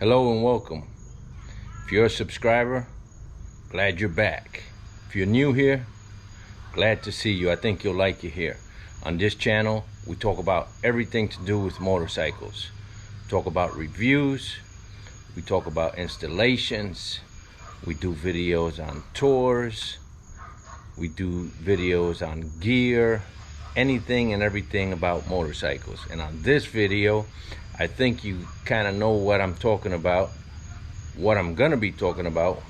Hello and welcome. If you're a subscriber, glad you're back. If you're new here, glad to see you. I think you'll like it here. On this channel, we talk about everything to do with motorcycles. We talk about reviews, we talk about installations, we do videos on tours, we do videos on gear, anything and everything about motorcycles. And on this video, I think you kind of know what I'm talking about, what I'm gonna be talking about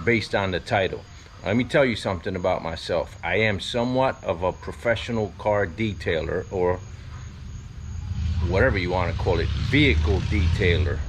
based on the title. Let me tell you something about myself. I am somewhat of a professional car detailer, or whatever you want to call it, vehicle detailer.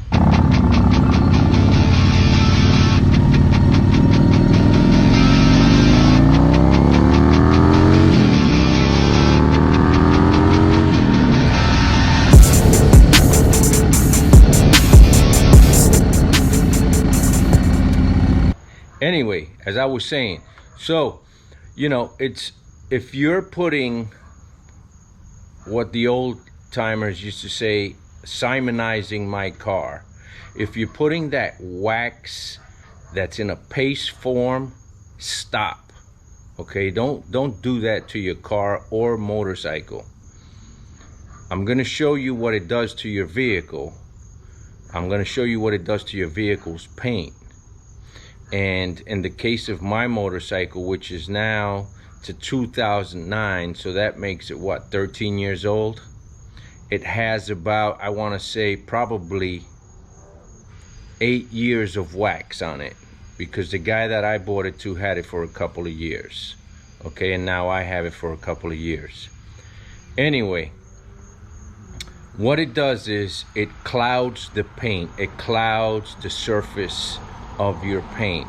Anyway, as I was saying, so, you know, it's, if you're putting what the old timers used to say, Simonizing my car, if you're putting that wax that's in a paste form, stop. Okay, don't do that to your car or motorcycle. I'm going to show you what it does to your vehicle. I'm going to show you what it does to your vehicle's paint. And in the case of my motorcycle, which is now to 2009, so that makes it what, 13 years old, it has about, I want to say, probably 8 years of wax on it, because the guy that I bought it to had it for a couple of years. Okay, and now I have it for a couple of years. Anyway, what it does is it clouds the paint, it clouds the surface of your paint.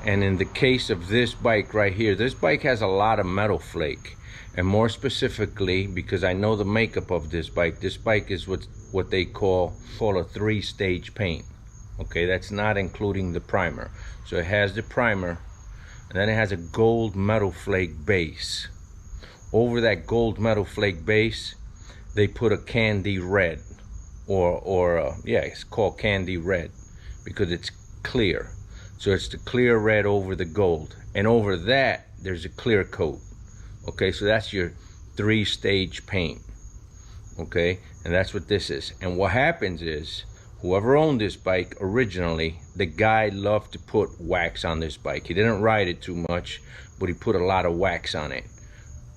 And in the case of this bike right here, this bike has a lot of metal flake. And more specifically, because I know the makeup of this bike is what they call a 3-stage paint. Okay, that's not including the primer. So it has the primer, and then it has a gold metal flake base. Over that gold metal flake base, they put a candy red, yeah, it's called candy red because it's clear. So it's the clear red over the gold, and over that there's a clear coat. Okay, so that's your 3-stage paint. Okay, and that's what this is. And what happens is, whoever owned this bike originally, the guy loved to put wax on this bike. He didn't ride it too much, but he put a lot of wax on it.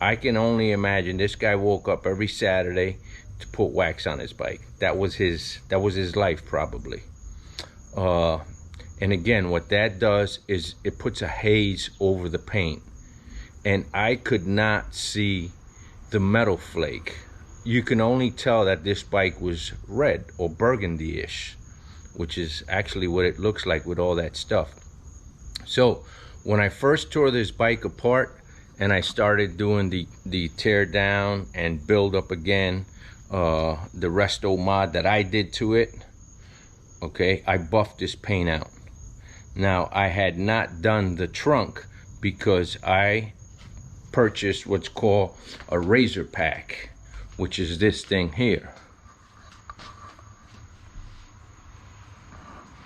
I can only imagine this guy woke up every Saturday to put wax on his bike. That was his life, probably. And again, what that does is it puts a haze over the paint. And I could not see the metal flake. You can only tell that this bike was red or burgundy-ish, which is actually what it looks like with all that stuff. So when I first tore this bike apart and I started doing the tear down and build up again, the resto mod that I did to it, okay, I buffed this paint out. Now, I had not done the trunk because I purchased what's called a razor pack, which is this thing here.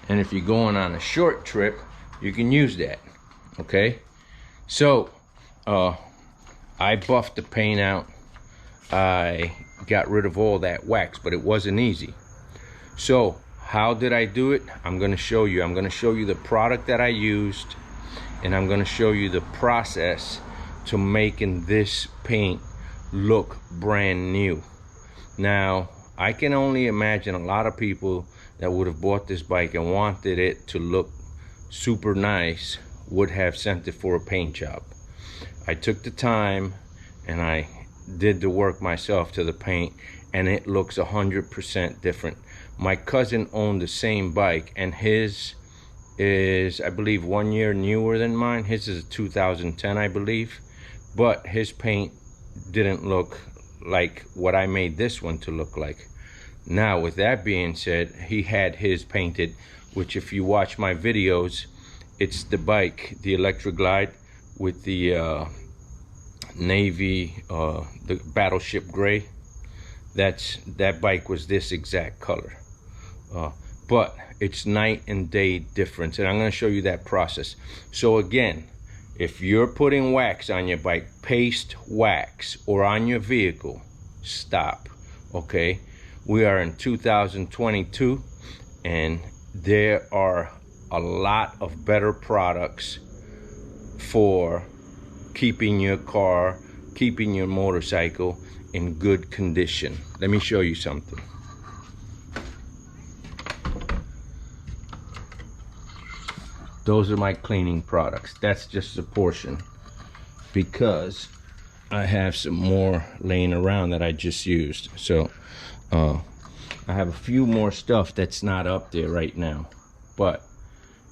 And if you're going on a short trip, you can use that. Okay, so I buffed the paint out. I got rid of all that wax, but it wasn't easy. So how did I do it? I'm going to show you. I'm going to show you the product that I used, and I'm going to show you the process to making this paint look brand new. Now, I can only imagine a lot of people that would have bought this bike and wanted it to look super nice would have sent it for a paint job. I took the time and I did the work myself to the paint, and it looks 100% different. My cousin owned the same bike, and his is, I believe, 1 year newer than mine. His is a 2010, I believe, but his paint didn't look like what I made this one to look like. Now, with that being said, he had his painted, which if you watch my videos, it's the bike, the Electric Glide with the navy, the battleship gray. That bike was this exact color. but it's night and day difference, and I'm going to show you that process. So again, if you're putting wax on your bike, paste wax, or on your vehicle, stop. Okay, we are in 2022, and there are a lot of better products for keeping your car, keeping your motorcycle in good condition. Let me show you something. Those are my cleaning products. That's just a portion, because I have some more laying around that I just used. So I have a few more stuff that's not up there right now,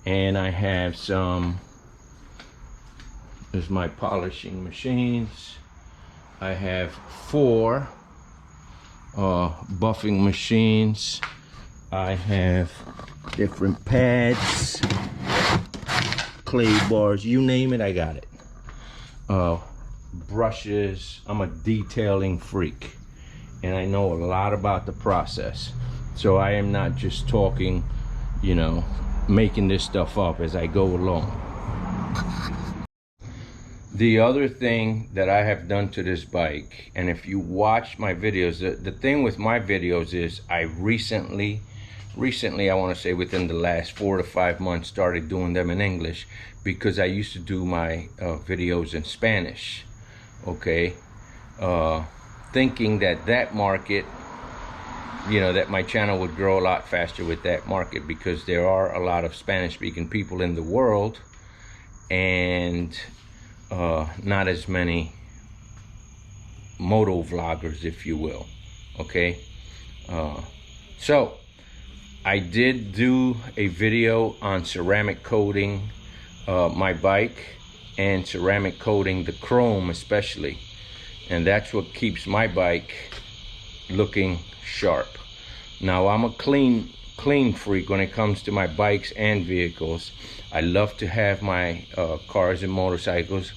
and I have some. There's my polishing machines. I have 4 buffing machines. I have different pads, clay bars, you name it, I got it. Brushes. I'm a detailing freak, and I know a lot about the process. So I am not just talking, you know, making this stuff up as I go along. The other thing that I have done to this bike, and if you watch my videos, the thing with my videos is I recently, I want to say within the last 4 to 5 months, started doing them in English, because I used to do my videos in Spanish. Okay, thinking that market, you know, that my channel would grow a lot faster with that market, because there are a lot of Spanish speaking people in the world, and not as many moto vloggers, if you will. Okay, so I did do a video on ceramic coating my bike, and ceramic coating the chrome especially, and that's what keeps my bike looking sharp. Now, I'm a clean freak when it comes to my bikes and vehicles. I love to have my cars and motorcycles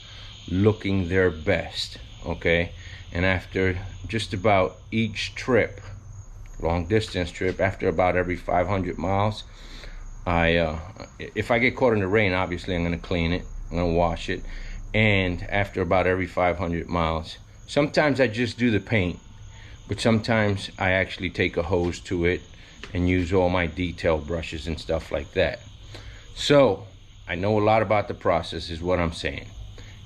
looking their best. Okay, and after just about each trip, long distance trip, after about every 500 miles, if I get caught in the rain, obviously I'm going to clean it, I'm going to wash it, and after about every 500 miles, sometimes I just do the paint, but sometimes I actually take a hose to it and use all my detail brushes and stuff like that. So I know a lot about the process, is what I'm saying,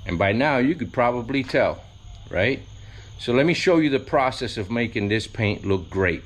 and by now you could probably tell, right? So let me show you the process of making this paint look great.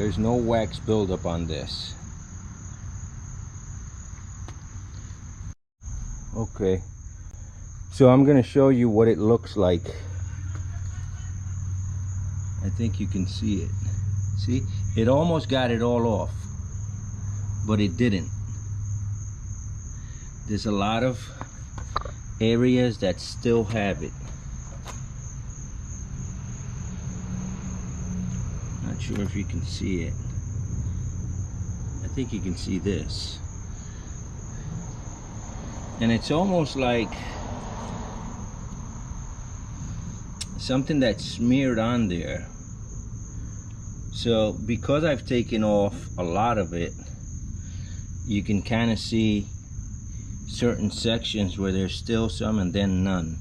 There's no wax buildup on this. Okay, so I'm gonna show you what it looks like. I think you can see it. See, it almost got it all off, but it didn't. There's a lot of areas that still have it. Not sure if you can see it. I think you can see this. And it's almost like something that's smeared on there. So because I've taken off a lot of it, you can kind of see certain sections where there's still some and then none.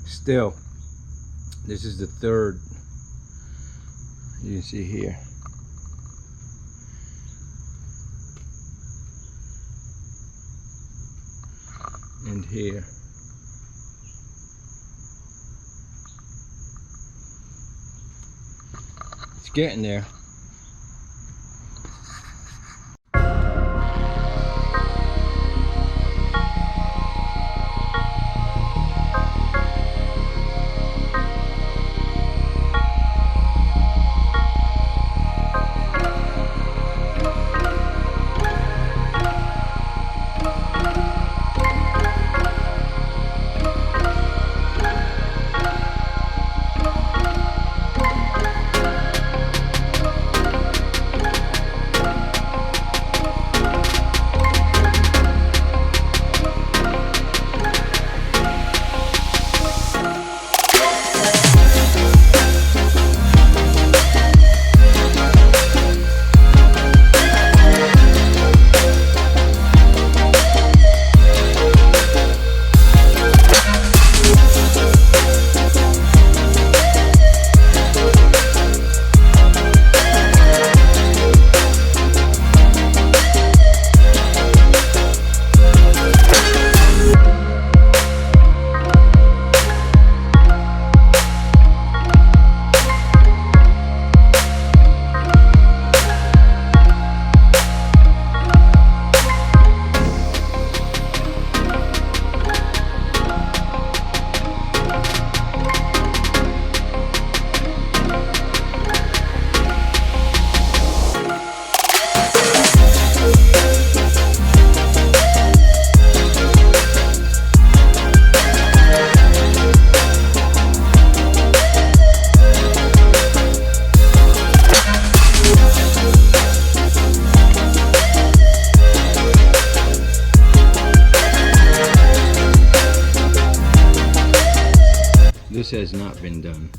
Still, this is the third. You can see here. And here. It's getting there. This has not been done.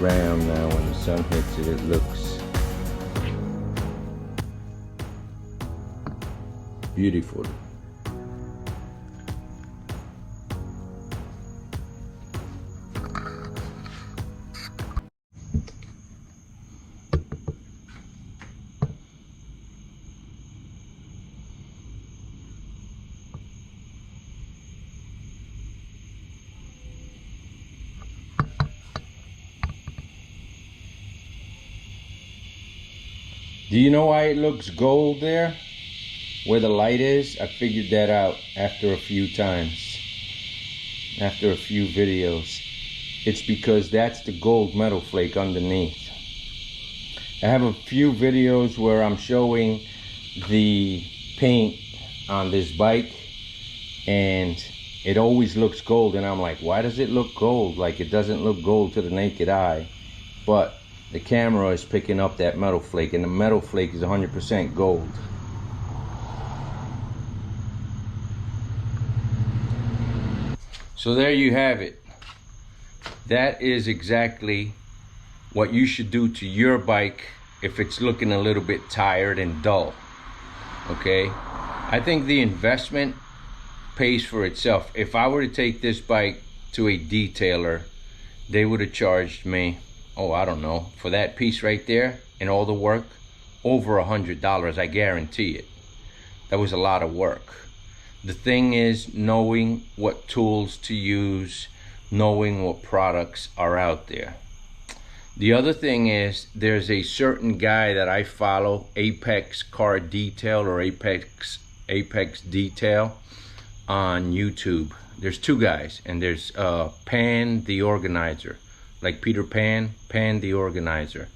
around now. When the sun hits it, it looks beautiful. Do you know why it looks gold there? Where the light is? I figured that out after a few times. After a few videos. It's because that's the gold metal flake underneath. I have a few videos where I'm showing the paint on this bike and it always looks gold, and I'm like, why does it look gold? Like, it doesn't look gold to the naked eye, but the camera is picking up that metal flake, and the metal flake is 100% gold. So there you have it. That is exactly what you should do to your bike if it's looking a little bit tired and dull. Okay, I think the investment pays for itself. If I were to take this bike to a detailer, they would have charged me, oh, I don't know, for that piece right there and all the work, over $100, I guarantee it. That was a lot of work. The thing is knowing what tools to use, knowing what products are out there. The other thing is, there's a certain guy that I follow, Apex Car Detail or Apex Detail on YouTube. There's two guys, and there's Pan the Organizer, like Peter Pan, Pan the Organizer.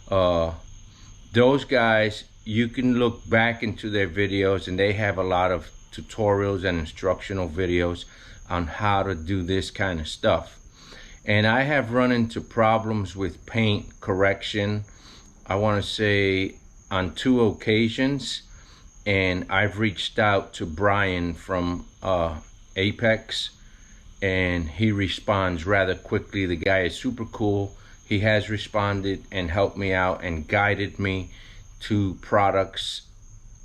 Those guys, you can look back into their videos and they have a lot of tutorials and instructional videos on how to do this kind of stuff. And I have run into problems with paint correction, I want to say on 2 occasions, and I've reached out to Brian from Apex, and he responds rather quickly. The guy is super cool. He has responded and helped me out and guided me to products.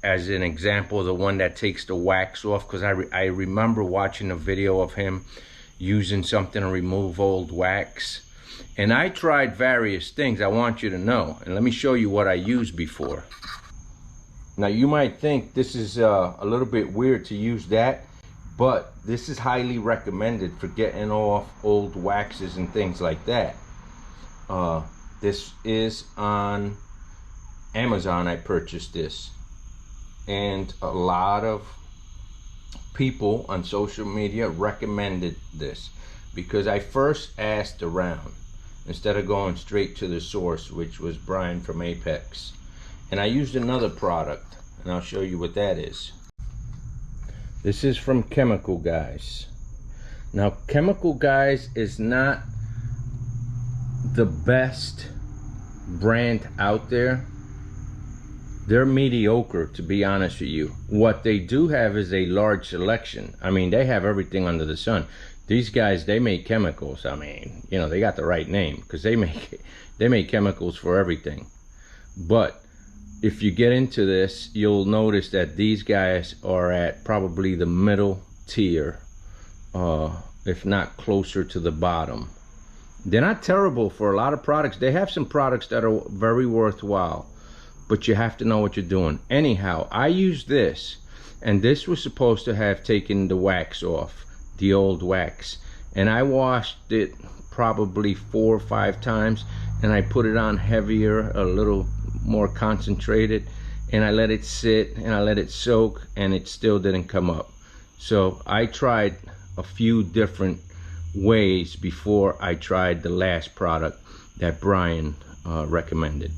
As an example, the one that takes the wax off, because I remember watching a video of him using something to remove old wax. And I tried various things, I want you to know. And let me show you what I used before. Now you might think this is a little bit weird to use that, but this is highly recommended for getting off old waxes and things like that. This is on Amazon. I purchased this, and a lot of people on social media recommended this because I first asked around instead of going straight to the source, which was Brian from Apex. And I used another product, and I'll show you what that is. This is from Chemical Guys. Now, Chemical Guys is not the best brand out there. They're mediocre, to be honest with you. What they do have is a large selection. I mean, they have everything under the sun. These guys, they make chemicals. I mean, you know, they got the right name because they make chemicals for everything. But if you get into this, you'll notice that these guys are at probably the middle tier, if not closer to the bottom. They're not terrible for a lot of products. They have some products that are very worthwhile, but you have to know what you're doing. Anyhow, I used this, and this was supposed to have taken the wax off, the old wax, and I washed it probably 4 or 5 times, and I put it on heavier, a little more concentrated, and I let it sit and I let it soak, and it still didn't come up. So I tried a few different ways before I tried the last product that Brian recommended.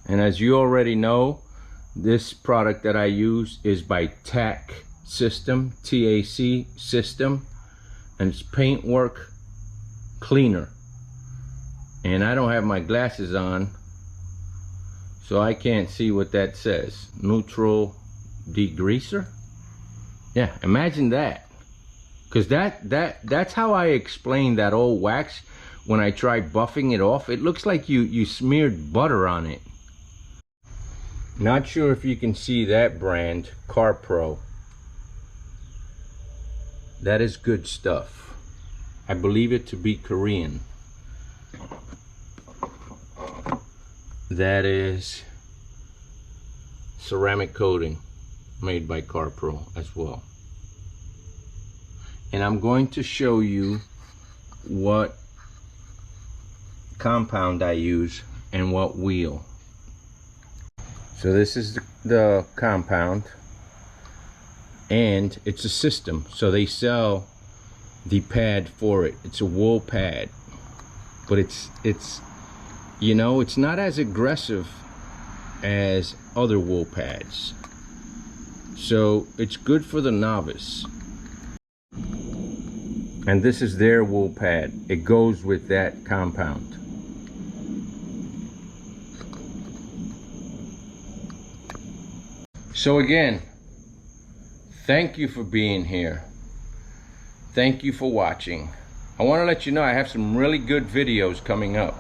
And as you already know, this product that I use is by TAC System, TAC System, and it's Paintwork Cleaner. And I don't have my glasses on, so I can't see what that says. Neutral degreaser? Yeah, imagine that. because that's how I explained that old wax. When I try buffing it off, it looks like you smeared butter on it. Not sure if you can see that brand, CarPro. That is good stuff. I believe it to be Korean. That is ceramic coating made by CarPro as well. And I'm going to show you what compound I use and what wheel. So this is the compound, and it's a system, so they sell the pad for it. It's a wool pad, but it's you know, it's not as aggressive as other wool pads, so it's good for the novice. And this is their wool pad. It goes with that compound. So again, thank you for being here. Thank you for watching. I want to let you know I have some really good videos coming up.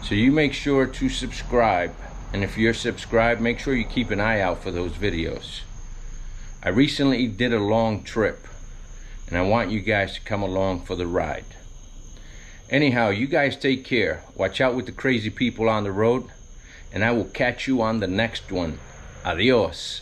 So you make sure to subscribe. And if you're subscribed, make sure you keep an eye out for those videos. I recently did a long trip, and I want you guys to come along for the ride. Anyhow, you guys take care. Watch out with the crazy people on the road, and I will catch you on the next one. Adios.